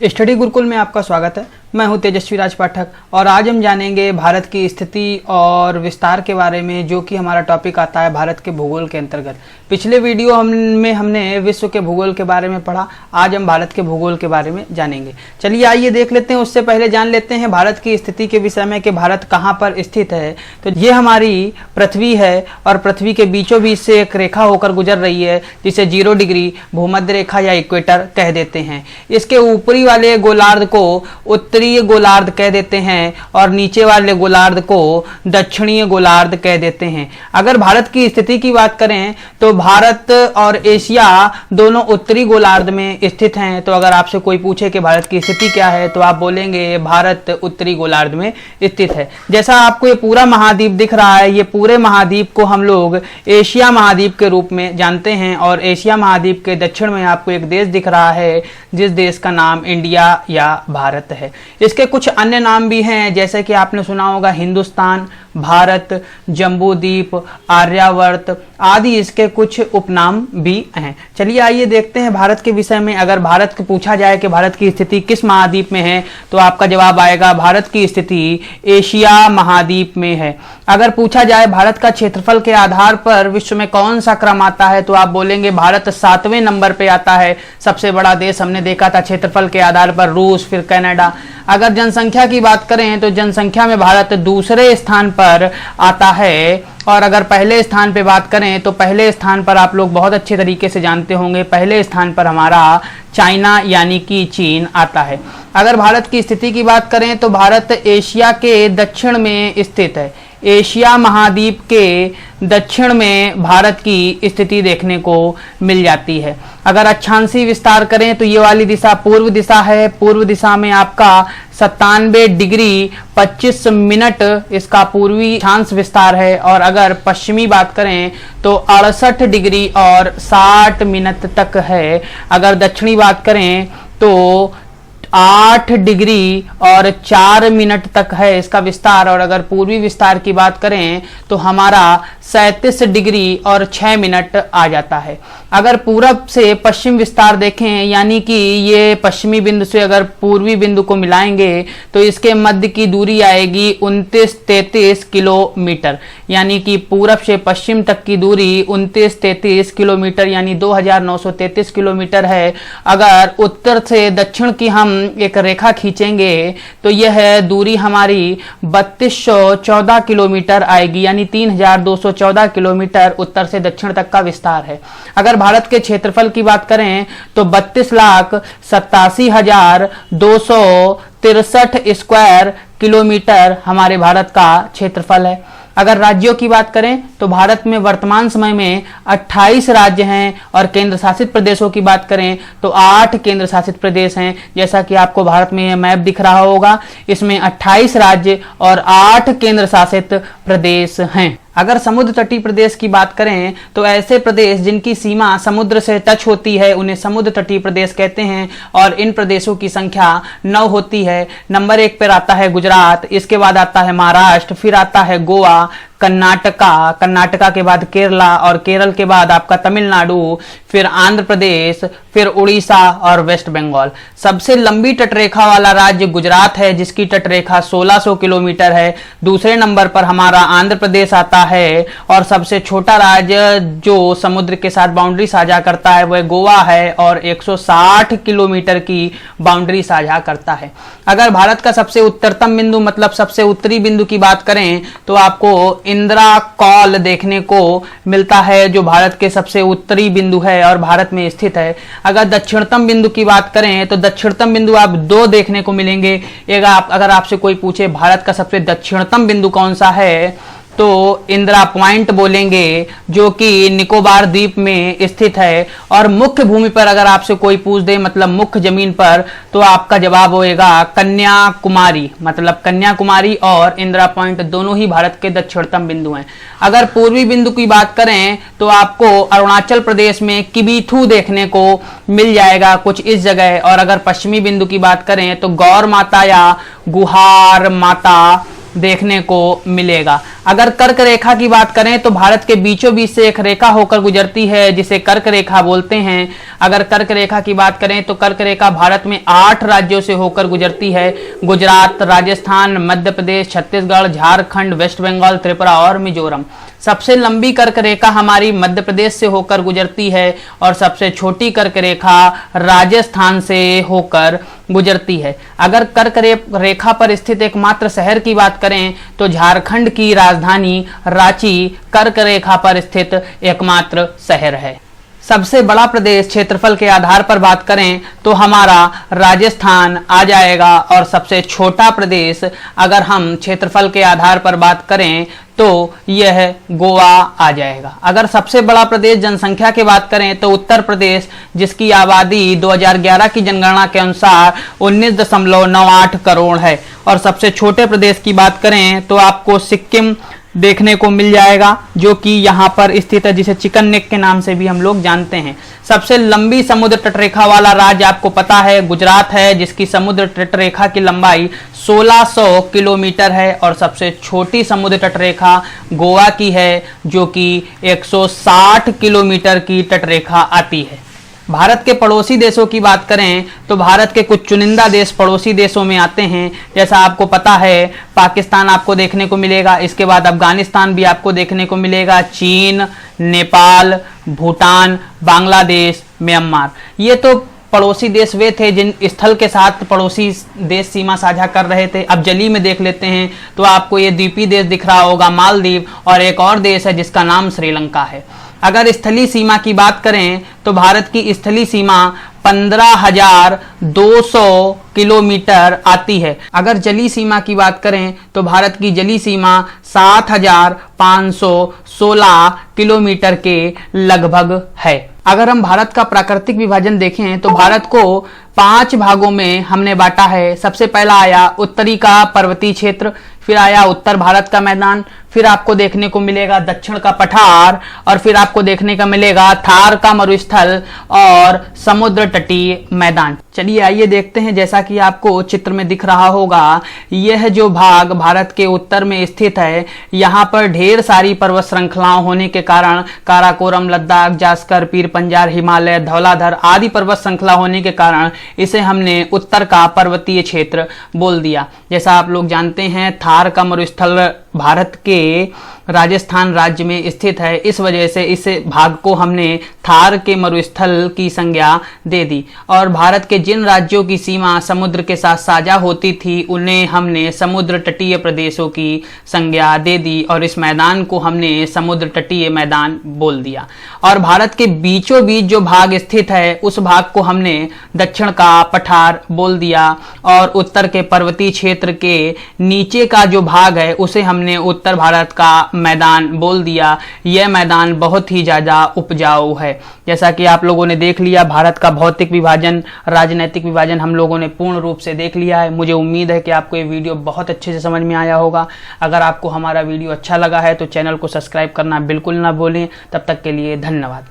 Study Gurukul में आपका स्वागत है। मैं हूं तेजस्वी राज पाठक और आज हम जानेंगे भारत की स्थिति और विस्तार के बारे में, जो कि हमारा टॉपिक आता है भारत के भूगोल के अंतर्गत। पिछले वीडियो में हमने विश्व के भूगोल के बारे में पढ़ा, आज हम भारत के भूगोल के बारे में जानेंगे। चलिए आइए देख लेते हैं। उससे पहले जान लेते हैं भारत की स्थिति के विषय में कि भारत कहाँ पर स्थित है। तो ये हमारी पृथ्वी है और पृथ्वी के बीचों बीच से एक रेखा होकर गुजर रही है, जिसे 0 डिग्री भूमध्य रेखा या इक्वेटर कह देते हैं। इसके ऊपरी वाले गोलार्ध को उत्तरीय गोलार्ध कह देते हैं और नीचे वाले गोलार्ध को दक्षिणीय गोलार्ध कह देते हैं। अगर भारत की स्थिति की बात करें तो भारत और एशिया दोनों उत्तरी गोलार्ध में स्थित हैं। तो अगर आपसे कोई पूछे कि भारत की स्थिति क्या है तो आप बोलेंगे भारत उत्तरी गोलार्ध में स्थित है। जैसा आपको ये पूरा महाद्वीप दिख रहा है, ये पूरे महाद्वीप को हम लोग एशिया महाद्वीप के रूप में जानते हैं और एशिया महाद्वीप के दक्षिण में आपको एक देश दिख रहा है, जिस देश का नाम इंडिया या भारत है। इसके कुछ अन्य नाम भी हैं, जैसे कि आपने सुना होगा हिंदुस्तान, भारत, जम्बूद्वीप, आर्यावर्त आदि इसके कुछ उपनाम भी हैं। चलिए आइए देखते हैं भारत के विषय में। अगर भारत को पूछा जाए कि भारत की स्थिति किस महाद्वीप में है तो आपका जवाब आएगा भारत की स्थिति एशिया महाद्वीप में है। अगर पूछा जाए भारत का क्षेत्रफल के आधार पर विश्व में कौन सा क्रम आता है तो आप बोलेंगे भारत 7वें नंबर पे आता है। सबसे बड़ा देश हमने देखा था क्षेत्रफल के आधार पर रूस, फिर कनाडा। अगर जनसंख्या की बात करें तो जनसंख्या में भारत दूसरे स्थान पर आता है। और अगर पहले स्थान पे बात करें तो पहले स्थान पर आप लोग बहुत अच्छे तरीके से जानते होंगे, पहले स्थान पर हमारा चाइना यानी कि चीन आता है। अगर भारत की स्थिति की बात करें तो भारत एशिया के दक्षिण में स्थित है। एशिया महाद्वीप के दक्षिण में भारत की स्थिति देखने को मिल जाती है। अगर अक्षांशीय विस्तार करें तो ये वाली दिशा पूर्व दिशा है। पूर्व दिशा में आपका 97 डिग्री 25 मिनट इसका पूर्वी अक्षांश विस्तार है। और अगर पश्चिमी बात करें तो 68 डिग्री और 60 मिनट तक है। अगर दक्षिणी बात करें तो 8 डिग्री और 4 मिनट तक है इसका विस्तार। और अगर पूर्वी विस्तार की बात करें तो हमारा 37 डिग्री और 6 मिनट आ जाता है। अगर पूरब से पश्चिम विस्तार देखें, यानी कि ये पश्चिमी बिंदु से अगर पूर्वी बिंदु को मिलाएंगे तो इसके मध्य की दूरी आएगी 29-33 किलोमीटर, यानी कि पूरब से पश्चिम तक की दूरी 29-33 किलोमीटर यानी 2933 किलोमीटर है। अगर उत्तर से दक्षिण की हम एक रेखा खींचेंगे तो यह दूरी हमारी 3214 किलोमीटर आएगी, यानी 3214 किलोमीटर उत्तर से दक्षिण तक का विस्तार है। अगर भारत के क्षेत्रफल की बात करें तो 32,87,263 स्क्वायर किलोमीटर हमारे भारत का क्षेत्रफल है। अगर राज्यों की बात करें तो भारत में वर्तमान समय में 28 राज्य हैं और केंद्र शासित प्रदेशों की बात करें तो 8 केंद्र शासित प्रदेश हैं। जैसा कि आपको भारत में मैप दिख रहा होगा, इसमें 28 राज्य और 8 केंद्र शासित प्रदेश हैं। अगर समुद्र तटीय प्रदेश की बात करें तो ऐसे प्रदेश जिनकी सीमा समुद्र से टच होती है उन्हें समुद्र तटीय प्रदेश कहते हैं और इन प्रदेशों की संख्या 9 होती है। नंबर 1 पर आता है गुजरात, इसके बाद आता है महाराष्ट्र, फिर आता है गोवा, कर्नाटका के बाद केरला और केरल के बाद आपका तमिलनाडु, फिर आंध्र प्रदेश, फिर उड़ीसा और वेस्ट बंगाल। सबसे लंबी तटरेखा वाला राज्य गुजरात है, जिसकी तटरेखा 1600 किलोमीटर है। दूसरे नंबर पर हमारा आंध्र प्रदेश आता है और सबसे छोटा राज्य जो समुद्र के साथ बाउंड्री साझा करता है वह गोवा है और 160 किलोमीटर की बाउंड्री साझा करता है। अगर भारत का सबसे उत्तरतम बिंदु मतलब सबसे उत्तरी बिंदु की बात करें तो आपको इंदिरा कॉल देखने को मिलता है, जो भारत के सबसे उत्तरी बिंदु है और भारत में स्थित है। अगर दक्षिणतम बिंदु की बात करें तो दक्षिणतम बिंदु आप 2 देखने को मिलेंगे। अगर आपसे कोई पूछे भारत का सबसे दक्षिणतम बिंदु कौन सा है तो इंदिरा पॉइंट बोलेंगे, जो कि निकोबार द्वीप में स्थित है। और मुख्य भूमि पर अगर आपसे कोई पूछ दे मतलब मुख्य जमीन पर तो आपका जवाब होएगा कन्याकुमारी। मतलब कन्याकुमारी और इंदिरा पॉइंट दोनों ही भारत के दक्षिणतम बिंदु हैं। अगर पूर्वी बिंदु की बात करें तो आपको अरुणाचल प्रदेश में किबीथू देखने को मिल जाएगा कुछ इस जगह। और अगर पश्चिमी बिंदु की बात करें तो गौर माता या गुहार माता देखने को मिलेगा। अगर कर्क रेखा की बात करें तो भारत के बीचों बीच से एक रेखा होकर गुजरती है जिसे कर्क रेखा बोलते हैं। अगर कर्क रेखा की बात करें तो कर्क रेखा भारत में 8 राज्यों से होकर गुजरती है। गुजरात, राजस्थान, मध्य प्रदेश, छत्तीसगढ़, झारखंड, वेस्ट बंगाल, त्रिपुरा और मिजोरम। सबसे लंबी कर्क रेखा हमारी मध्य प्रदेश से होकर गुजरती है और सबसे छोटी कर्क रेखा राजस्थान से होकर गुजरती है। अगर कर्क रेखा पर स्थित एकमात्र शहर की बात करें तो झारखंड की राजधानी रांची कर्क रेखा पर स्थित एकमात्र शहर है। सबसे बड़ा प्रदेश क्षेत्रफल के आधार पर बात करें तो हमारा राजस्थान आ जाएगा और सबसे छोटा प्रदेश अगर हम क्षेत्रफल के आधार पर बात करें तो यह गोवा आ जाएगा। अगर सबसे बड़ा प्रदेश जनसंख्या की बात करें तो उत्तर प्रदेश, जिसकी आबादी 2011 की जनगणना के अनुसार 19.98 करोड़ है। और सबसे छोटे प्रदेश की बात करें तो आपको सिक्किम देखने को मिल जाएगा जो कि यहाँ पर स्थित है, जिसे चिकन नेक के नाम से भी हम लोग जानते हैं। सबसे लंबी समुद्र तटरेखा वाला राज्य आपको पता है गुजरात है, जिसकी समुद्र तटरेखा की लंबाई 1600 किलोमीटर है। और सबसे छोटी समुद्र तटरेखा गोवा की है जो कि 160 किलोमीटर की तटरेखा आती है। भारत के पड़ोसी देशों की बात करें तो भारत के कुछ चुनिंदा देश पड़ोसी देशों में आते हैं। जैसा आपको पता है पाकिस्तान आपको देखने को मिलेगा, इसके बाद अफगानिस्तान भी आपको देखने को मिलेगा, चीन, नेपाल, भूटान, बांग्लादेश, म्यांमार। ये तो पड़ोसी देश वे थे जिन स्थल के साथ पड़ोसी देश सीमा साझा कर रहे थे। अब जली में देख लेते हैं तो आपको ये द्वीपीय देश दिख रहा होगा मालदीव, और एक और देश है जिसका नाम श्रीलंका है। अगर स्थलीय सीमा की बात करें तो भारत की स्थलीय सीमा 15,200 किलोमीटर आती है। अगर जलीय सीमा की बात करें तो भारत की जलीय सीमा 7,516 किलोमीटर के लगभग है। अगर हम भारत का प्राकृतिक विभाजन देखें तो भारत को 5 भागों में हमने बांटा है। सबसे पहला आया उत्तरी का पर्वतीय क्षेत्र, फिर आया उत्तर भारत का मैदान, फिर आपको देखने को मिलेगा दक्षिण का पठार, और फिर आपको देखने का मिलेगा थार का मरुस्थल और समुद्र तटीय मैदान। चलिए आइए देखते हैं। जैसा कि आपको चित्र में दिख रहा होगा, यह जो भाग भारत के उत्तर में स्थित है, यहाँ पर ढेर सारी पर्वत श्रृंखलाओं होने के कारण काराकोरम, लद्दाख, जास्कर, पीर पंजाल, हिमालय, धौलाधर आदि पर्वत श्रृंखला होने के कारण इसे हमने उत्तर का पर्वतीय क्षेत्र बोल दिया। जैसा आप लोग जानते हैं थार का मरुस्थल भारत के राजस्थान राज्य में स्थित है, इस वजह से इस भाग को हमने थार के मरुस्थल की संज्ञा दे दी। और भारत के जिन राज्यों की सीमा समुद्र के साथ साझा होती थी उन्हें हमने समुद्र तटीय प्रदेशों की संज्ञा दे दी और इस मैदान को हमने समुद्र तटीय मैदान बोल दिया। और भारत के बीचों बीच जो भाग स्थित है उस भाग को हमने दक्षिण का पठार बोल दिया और उत्तर के पर्वतीय क्षेत्र के नीचे का जो भाग है उसे हमने उत्तर भारत का मैदान बोल दिया। यह मैदान बहुत ही ज्यादा उपजाऊ है। जैसा कि आप लोगों ने देख लिया, भारत का भौतिक विभाजन, राजनीतिक विभाजन हम लोगों ने पूर्ण रूप से देख लिया है। मुझे उम्मीद है कि आपको ये वीडियो बहुत अच्छे से समझ में आया होगा। अगर आपको हमारा वीडियो अच्छा लगा है तो चैनल को सब्सक्राइब करना बिल्कुल ना भूलें। तब तक के लिए धन्यवाद।